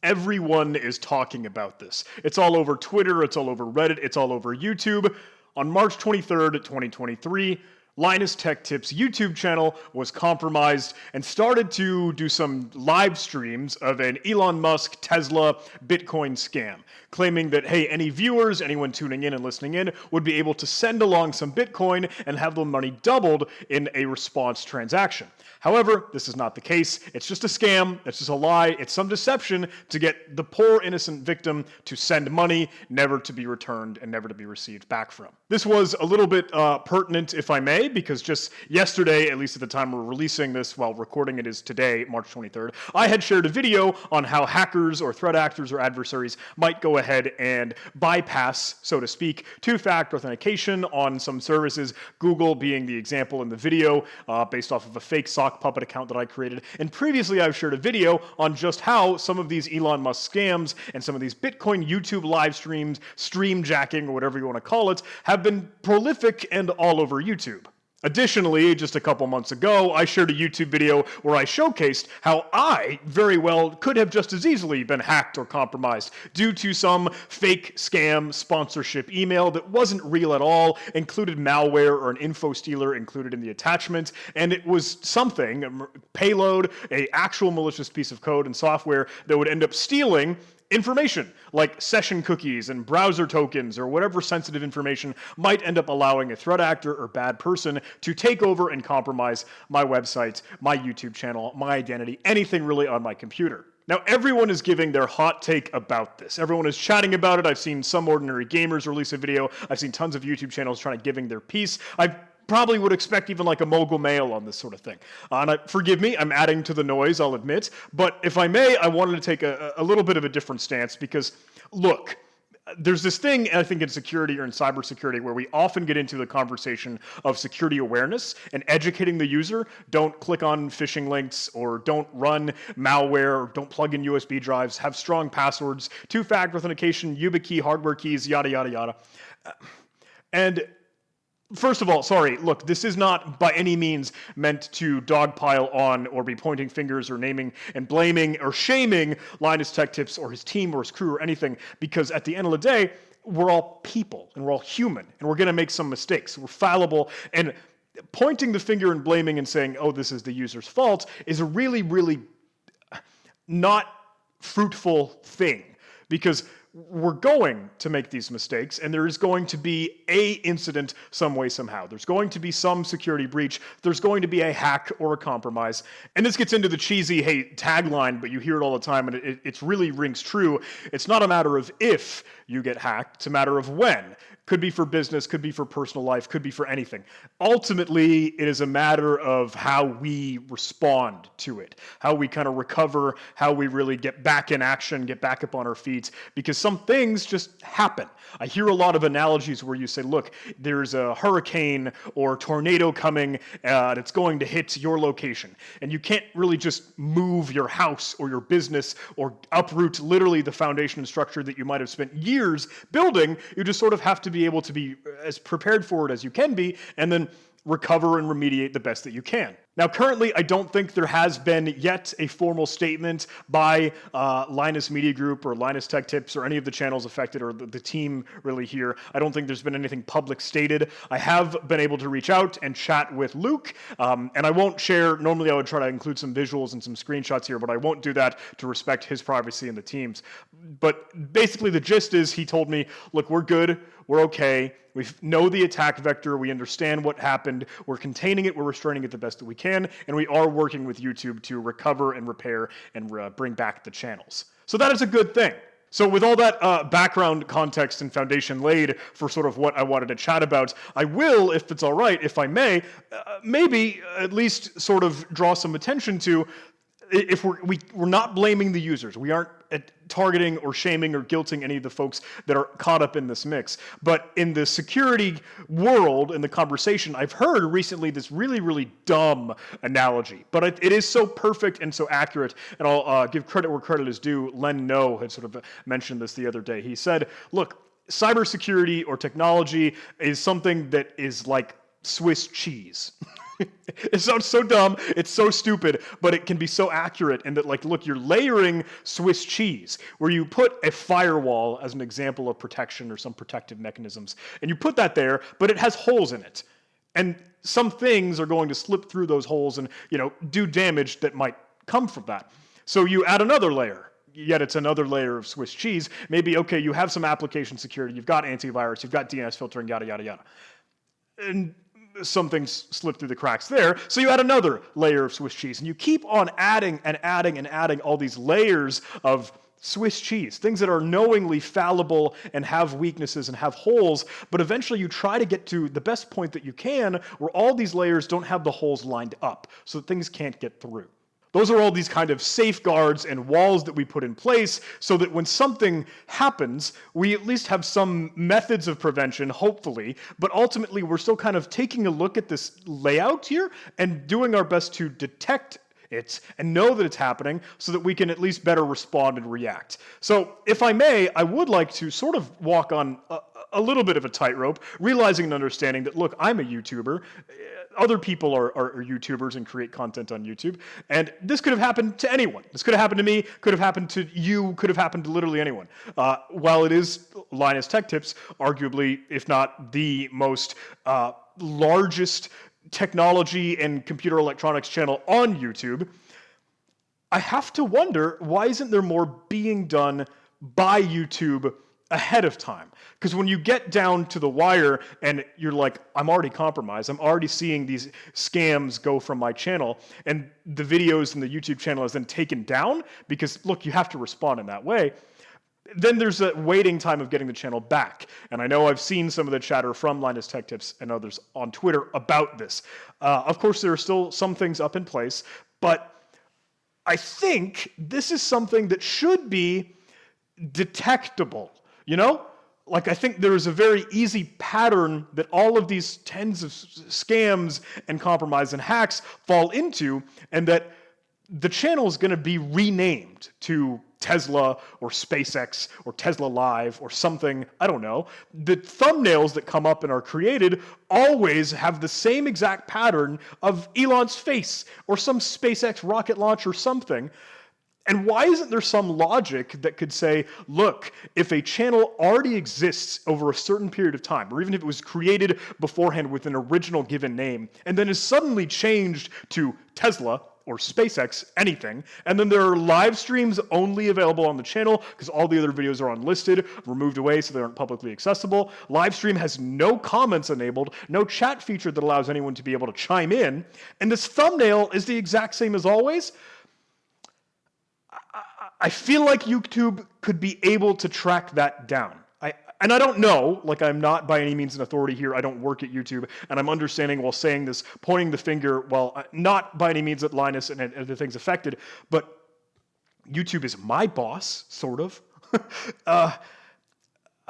everyone is talking about this. It's all over Twitter, it's all over Reddit, it's all over YouTube. On March 23rd, 2023, Linus Tech Tips YouTube channel was compromised and started to do some live streams of an Elon Musk Tesla Bitcoin scam, claiming that, hey, any viewers, anyone tuning in and listening in, would be able to send along some Bitcoin and have the money doubled in a response transaction. However, this is not the case. It's just a scam. It's just a lie. It's some deception to get the poor innocent victim to send money, never to be returned and never to be received back from. This was a little bit pertinent, if I may, because just yesterday, at least at the time we're releasing this, while recording it is today, March 23rd, I had shared a video on how hackers or threat actors or adversaries might go ahead and bypass, so to speak, two-factor authentication on some services, Google being the example in the video, based off of a fake sock puppet account that I created. And previously I've shared a video on just how some of these Elon Musk scams and some of these Bitcoin YouTube live streams, stream jacking, or whatever you want to call it, have been prolific and all over YouTube. Additionally, just a couple months ago, I shared a YouTube video where I showcased how I very well could have just as easily been hacked or compromised due to some fake scam sponsorship email that wasn't real at all, included malware or an info stealer included in the attachment, and it was something, a payload, an actual malicious piece of code and software that would end up stealing information like session cookies and browser tokens or whatever sensitive information might end up allowing a threat actor or bad person to take over and compromise my website, my YouTube channel, my identity, anything really on my computer. Now, everyone is giving their hot take about this. Everyone is chatting about it. I've seen some ordinary gamers release a video. I've seen tons of YouTube channels trying to giving their piece. I've probably would expect even like a mogul mail on this sort of thing. Forgive me, I'm adding to the noise, I'll admit, but if I may, I wanted to take a little bit of a different stance because, look, there's this thing, I think, in security or in cybersecurity where we often get into the conversation of security awareness and educating the user. Don't click on phishing links or don't run malware or don't plug in USB drives, have strong passwords, two-factor authentication, YubiKey, hardware keys, yada, yada, yada. And first of all, sorry, look, this is not by any means meant to dogpile on or be pointing fingers or naming and blaming or shaming Linus Tech Tips or his team or his crew or anything, because at the end of the day, we're all people and we're all human and we're going to make some mistakes. We're fallible, and pointing the finger and blaming and saying, oh, this is the user's fault is a really, really not fruitful thing, because we're going to make these mistakes, and there is going to be a incident some way, somehow. There's going to be some security breach. There's going to be a hack or a compromise. And this gets into the cheesy, hey, tagline, but you hear it all the time, and it really rings true. It's not a matter of if you get hacked, it's a matter of when. Could be for business, could be for personal life, could be for anything. Ultimately, it is a matter of how we respond to it, how we kind of recover, how we really get back in action, get back up on our feet, because some things just happen. I hear a lot of analogies where you say, look, there's a hurricane or tornado coming that's going to hit your location, and you can't really just move your house or your business or uproot literally the foundation and structure that you might have spent years building. You just sort of have to be able to be as prepared for it as you can be, and then recover and remediate the best that you can. Now, currently, I don't think there has been yet a formal statement by Linus Media Group or Linus Tech Tips or any of the channels affected or the team really here. I don't think there's been anything public stated. I have been able to reach out and chat with Luke, and I won't share, normally I would try to include some visuals and some screenshots here, but I won't do that to respect his privacy and the team's. But basically the gist is he told me, look, we're good, we're okay, we know the attack vector, we understand what happened, we're containing it, we're restraining it the best that we can, and we are working with YouTube to recover and repair and bring back the channels. So that is a good thing. So with all that background context and foundation laid for sort of what I wanted to chat about, I will, if it's all right, if I may, maybe at least sort of draw some attention to, if we're not blaming the users, we aren't targeting or shaming or guilting any of the folks that are caught up in this mix. But in the security world, in the conversation, I've heard recently this really, really dumb analogy, but it is so perfect and so accurate, and I'll give credit where credit is due. Len No had sort of mentioned this the other day. He said, look, cybersecurity or technology is something that is like Swiss cheese. It sounds so dumb, it's so stupid, but it can be so accurate in that, like, look, you're layering Swiss cheese, where you put a firewall as an example of protection or some protective mechanisms, and you put that there, but it has holes in it. And some things are going to slip through those holes and, do damage that might come from that. So you add another layer. Yet it's another layer of Swiss cheese. Maybe, okay, you have some application security, you've got antivirus, you've got DNS filtering, yada, yada, yada. And some things slip through the cracks there, so you add another layer of Swiss cheese, and you keep on adding and adding and adding all these layers of Swiss cheese, things that are knowingly fallible and have weaknesses and have holes, but eventually you try to get to the best point that you can where all these layers don't have the holes lined up so that things can't get through. Those are all these kind of safeguards and walls that we put in place so that when something happens, we at least have some methods of prevention, hopefully, but ultimately we're still kind of taking a look at this layout here and doing our best to detect it and know that it's happening so that we can at least better respond and react. So if I may, I would like to sort of walk on a little bit of a tightrope, realizing and understanding that, look, I'm a YouTuber. Other people are YouTubers and create content on YouTube. And this could have happened to anyone. This could have happened to me, could have happened to you, could have happened to literally anyone. While it is Linus Tech Tips, arguably, if not the most largest technology and computer electronics channel on YouTube, I have to wonder, why isn't there more being done by YouTube ahead of time? Because when you get down to the wire and you're like, I'm already compromised, I'm already seeing these scams go from my channel, and the videos and the YouTube channel is then taken down because, look, you have to respond in that way, then there's a waiting time of getting the channel back. And I know I've seen some of the chatter from Linus Tech Tips and others on Twitter about this. Of course, there are still some things up in place, but I think this is something that should be detectable. Like, I think there is a very easy pattern that all of these tens of scams and compromise and hacks fall into, and that the channel is going to be renamed to Tesla or SpaceX or Tesla Live or something, I don't know. The thumbnails that come up and are created always have the same exact pattern of Elon's face or some SpaceX rocket launch or something. And why isn't there some logic that could say, look, if a channel already exists over a certain period of time, or even if it was created beforehand with an original given name, and then is suddenly changed to Tesla or SpaceX, anything, and then there are live streams only available on the channel because all the other videos are unlisted, removed away so they aren't publicly accessible. Live stream has no comments enabled, no chat feature that allows anyone to be able to chime in, and this thumbnail is the exact same as always. I feel like YouTube could be able to track that down. And I don't know, like, I'm not by any means an authority here, I don't work at YouTube, and I'm understanding while saying this, pointing the finger, well, not by any means at Linus and the things affected, but YouTube is my boss, sort of. I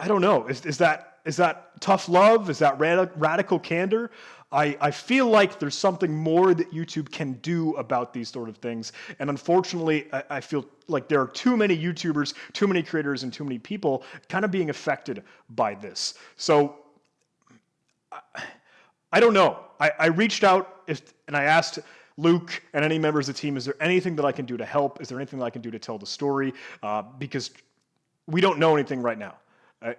don't know, is that tough love? Is that radical candor? I feel like there's something more that YouTube can do about these sort of things. And unfortunately, I feel like there are too many YouTubers, too many creators, and too many people kind of being affected by this. So I don't know. I reached out and I asked Luke and any members of the team, is there anything that I can do to help? Is there anything that I can do to tell the story? Because we don't know anything right now.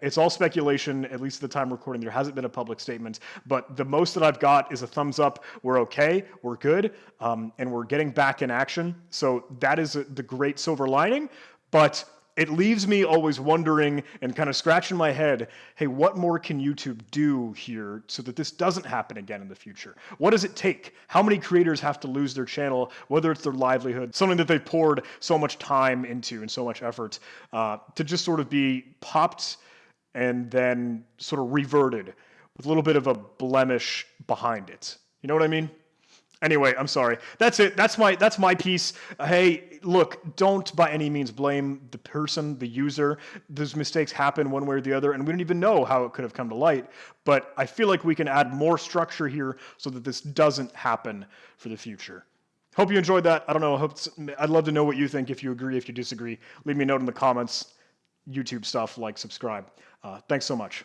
It's all speculation, at least at the time recording. There hasn't been a public statement, but the most that I've got is a thumbs up. We're okay, we're good, and we're getting back in action. So that is the great silver lining, but it leaves me always wondering and kind of scratching my head, hey, what more can YouTube do here so that this doesn't happen again in the future? What does it take? How many creators have to lose their channel, whether it's their livelihood, something that they poured so much time into and so much effort, to just sort of be popped and then sort of reverted with a little bit of a blemish behind it. You know what I mean? Anyway, I'm sorry. That's it. That's my piece. Hey, look, don't by any means blame the person, the user. Those mistakes happen one way or the other, and we don't even know how it could have come to light. But I feel like we can add more structure here so that this doesn't happen for the future. Hope you enjoyed that. I don't know. I'd love to know what you think, if you agree, if you disagree. Leave me a note in the comments. YouTube stuff, like, subscribe. Thanks so much.